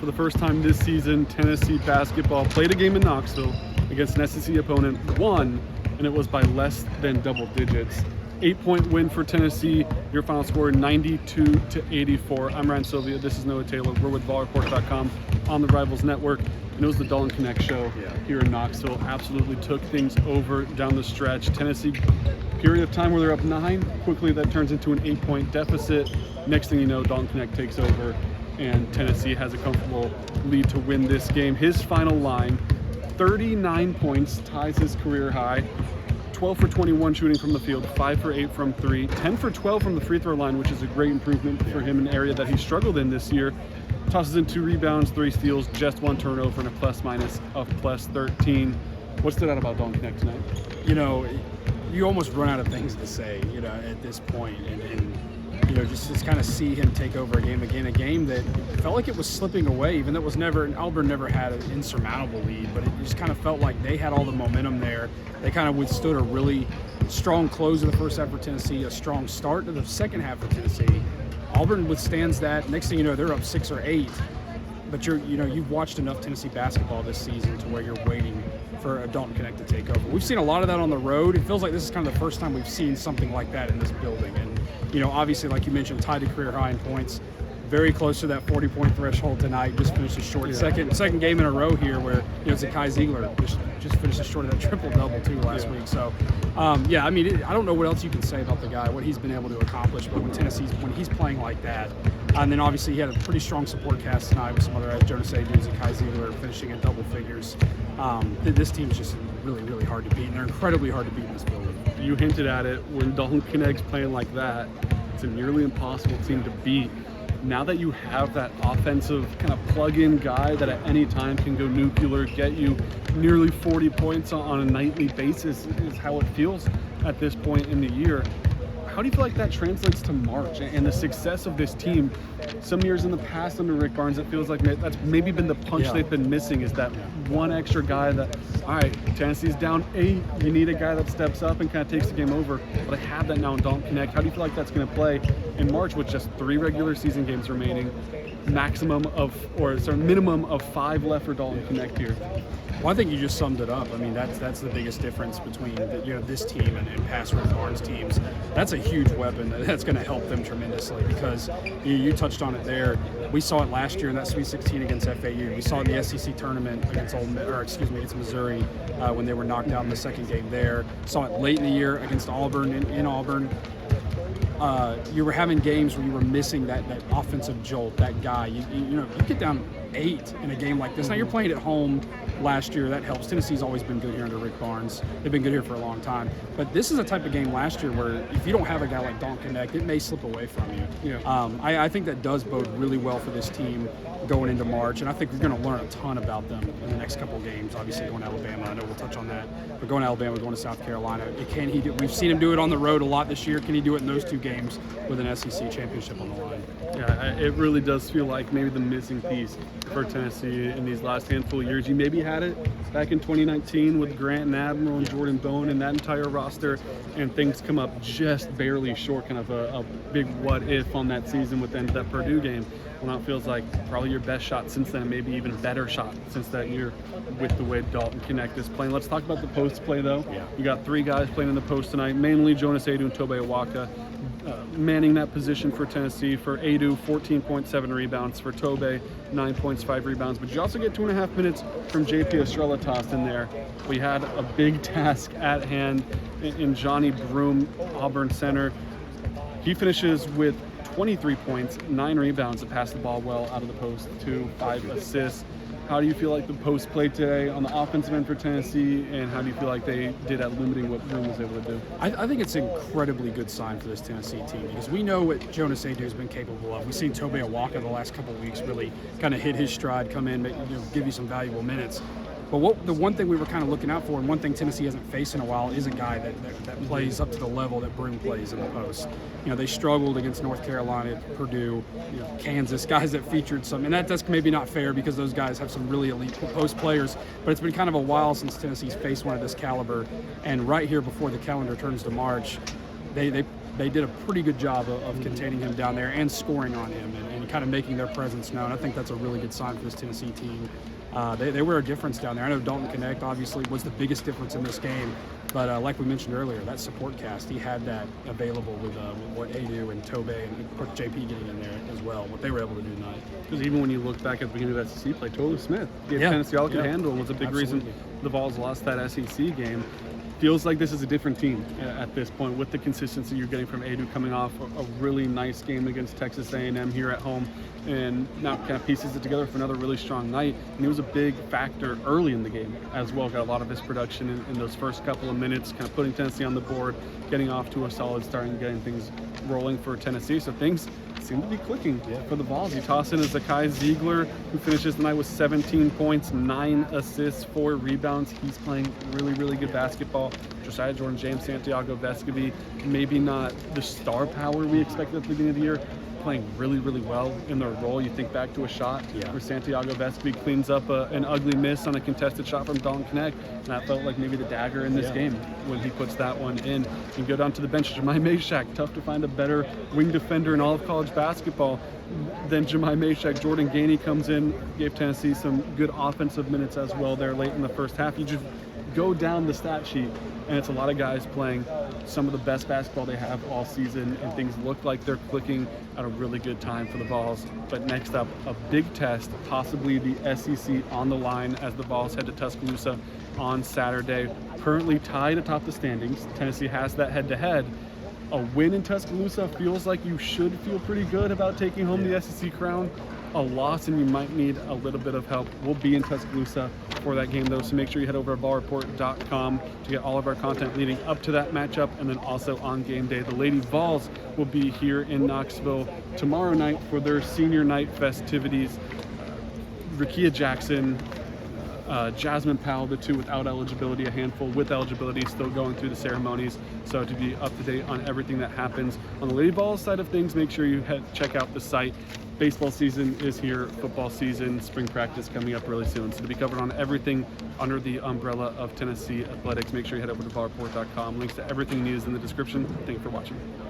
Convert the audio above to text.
For the first time this season, Tennessee basketball played a game in Knoxville against an SEC opponent, won, and it was by less than double digits. 8-point win for Tennessee. Your final score, 92-84. I'm Ryan Sylvia. This is Noah Taylor. We're with VolReport.com on the Rivals Network. And it was the Dalton Knecht show here in Knoxville. Absolutely took things over down the stretch. Tennessee, period of time where they're up 9. Quickly that turns into an 8-point deficit. Next thing you know, Dalton Knecht takes over, and Tennessee has a comfortable lead to win this game. His final line, 39 points, ties his career high. 12 for 21 shooting from the field, 5 for 8 from 3, 10 for 12 from the free throw line, which is a great improvement for him, an area that he struggled in this year. Tosses in 2 rebounds, 3 steals, just 1 turnover, and a plus-minus of +13. What stood out about Dalton Knecht tonight? You know, you almost run out of things to say, you know, at this point, and you know, just kind of see him take over a game that felt like it was slipping away, even though it was never, Auburn never had an insurmountable lead, but it just kind of felt like they had all the momentum there. They kind of withstood a really strong close of the first half for Tennessee, a strong start to the second half for Tennessee. Auburn withstands that. Next thing you know, they're up 6 or 8. But you've watched enough Tennessee basketball this season to where you're waiting for a Dalton Knecht to take over. We've seen a lot of that on the road. It feels like this is kind of the first time we've seen something like that in this building. And you know, obviously, like you mentioned, tied to career high in points. Very close to that 40-point threshold tonight. Just finishes short. Second game in a row here where, you know, Zakai Ziegler just finishes short of that triple-double too last week. So, yeah, I mean, I don't know what else you can say about the guy, what he's been able to accomplish. But when he's playing like that, and then obviously he had a pretty strong support cast tonight with some other guys, josiah and Zakai Ziegler finishing in double figures. This team's just really, really hard to beat, and they're incredibly hard to beat in this building. You hinted at it. When Dalton Knecht's playing like that, it's a nearly impossible team to beat. Now that you have that offensive kind of plug-in guy that at any time can go nuclear, get you nearly 40 points on a nightly basis, is how it feels at this point in the year. How do you feel like that translates to March and the success of this team? Some years in the past under Rick Barnes, it feels like that's maybe been the punch they've been missing, is that one extra guy that, all right, Tennessee's down 8. You need a guy that steps up and kind of takes the game over. But I have that now in Dalton Knecht. How do you feel like that's going to play in March with just 3 regular season games remaining, minimum of 5 left for Dalton Knecht here? Well, I think you just summed it up. I mean, that's the biggest difference between this team and past Rick Barnes teams. That's a huge weapon that's going to help them tremendously, because you touched on it there. We saw it last year in that Sweet 16 against FAU. We saw it in the SEC tournament against against Missouri when they were knocked out in the second game there. Saw it late in the year against Auburn in Auburn. You were having games where you were missing that offensive jolt, that guy. You get down 8 in a game like this. Now you're playing at home. Last year, that helps. Tennessee's always been good here under Rick Barnes. They've been good here for a long time. But this is a type of game last year where if you don't have a guy like Dalton Knecht, it may slip away from you. I think that does bode really well for this team going into March, and I think we're going to learn a ton about them in the next couple of games. Obviously, going to Alabama, I know we'll touch on that. But going to Alabama, going to South Carolina, can he do? We've seen him do it on the road a lot this year. Can he do it in those 2 games with an SEC championship on the line? Yeah, it really does feel like maybe the missing piece for Tennessee in these last handful of years. You maybe had it back in 2019 with Grant and Admiral and Jordan Bone and that entire roster, and things come up just barely short, kind of a big what if on that season with that Purdue game. Well, now it feels like probably your best shot since then, maybe even a better shot since that year with the way Dalton Knecht is playing. Let's talk about the post play, though. You got 3 guys playing in the post tonight, mainly Jonas Aidoo and Tobe Awaka. Manning that position for Tennessee. For Aidoo, 14.7 rebounds. For Tobe, 9 points, 5 rebounds. But you also get 2.5 minutes from JP Estrella tossed in there. We had a big task at hand in Johnny Broome, Auburn center. He finishes with 23 points, 9 rebounds to pass the ball well out of the post, 5 assists. How do you feel like the post played today on the offensive end for Tennessee, and how do you feel like they did at limiting what Broome was able to do? I think it's an incredibly good sign for this Tennessee team, because we know what Jonas Aidoo has been capable of. We've seen Tobe Awaka the last couple of weeks really kind of hit his stride, come in, give you some valuable minutes. But the one thing we were kind of looking out for, and one thing Tennessee hasn't faced in a while, is a guy that plays up to the level that Broome plays in the post. They struggled against North Carolina, Purdue, Kansas, guys that featured some, and that's maybe not fair because those guys have some really elite post players, but it's been kind of a while since Tennessee's faced one of this caliber, and right here before the calendar turns to March, they they did a pretty good job of containing him down there and scoring on him and kind of making their presence known. I think that's a really good sign for this Tennessee team. They were a difference down there. I know Dalton Knecht obviously was the biggest difference in this game, but like we mentioned earlier, that support cast, he had that available with what Adu and Tobe and of course JP getting in there as well, what they were able to do tonight. Because even when you look back at the beginning of SEC play, Tolu Smith gave Tennessee all it could handle and was a big reason the Vols lost that SEC game. Feels like this is a different team at this point with the consistency you're getting from Adu coming off a really nice game against Texas A&M here at home, and now kind of pieces it together for another really strong night. And he was a big factor early in the game as well. Got a lot of his production in those first couple of minutes, kind of putting Tennessee on the board, getting off to a solid start and getting things rolling for Tennessee. So things seem to be clicking for the Vols. You toss in a Zakai Ziegler, who finishes the night with 17 points, 9 assists, 4 rebounds. He's playing really, really good basketball. Josiah-Jordan, James Santiago Vescovi, maybe not the star power we expected at the beginning of the year, playing really, really well in their role. You think back to a shot where Santiago Vescovi cleans up an ugly miss on a contested shot from Dalton Knecht, and that felt like maybe the dagger in this game when he puts that one in. You go down to the bench, Jemai Meshack, tough to find a better wing defender in all of college basketball than Jemai Meshack. Jordan Gainey comes in, gave Tennessee some good offensive minutes as well there late in the first half. You just go down the stat sheet, and it's a lot of guys playing some of the best basketball they have all season, and things look like they're clicking at a really good time for the Vols. But next up, a big test, possibly the SEC on the line as the Vols head to Tuscaloosa on Saturday. Currently tied atop the standings. Tennessee has that head-to-head. A win in Tuscaloosa feels like you should feel pretty good about taking home the SEC crown. A loss and you might need a little bit of help. We'll be in Tuscaloosa for that game though, so make sure you head over to VolReport.com to get all of our content leading up to that matchup, and then also on game day. The Lady Vols will be here in Knoxville tomorrow night for their senior night festivities. Rakia Jackson, Jasmine Powell, the 2 without eligibility, a handful with eligibility, still going through the ceremonies. So to be up to date on everything that happens on the Lady Vols side of things, make sure you check out the site. Baseball season is here, football season, spring practice coming up really soon. So to be covered on everything under the umbrella of Tennessee athletics, make sure you head over to VolReport.com. Links to everything news in the description. Thank you for watching.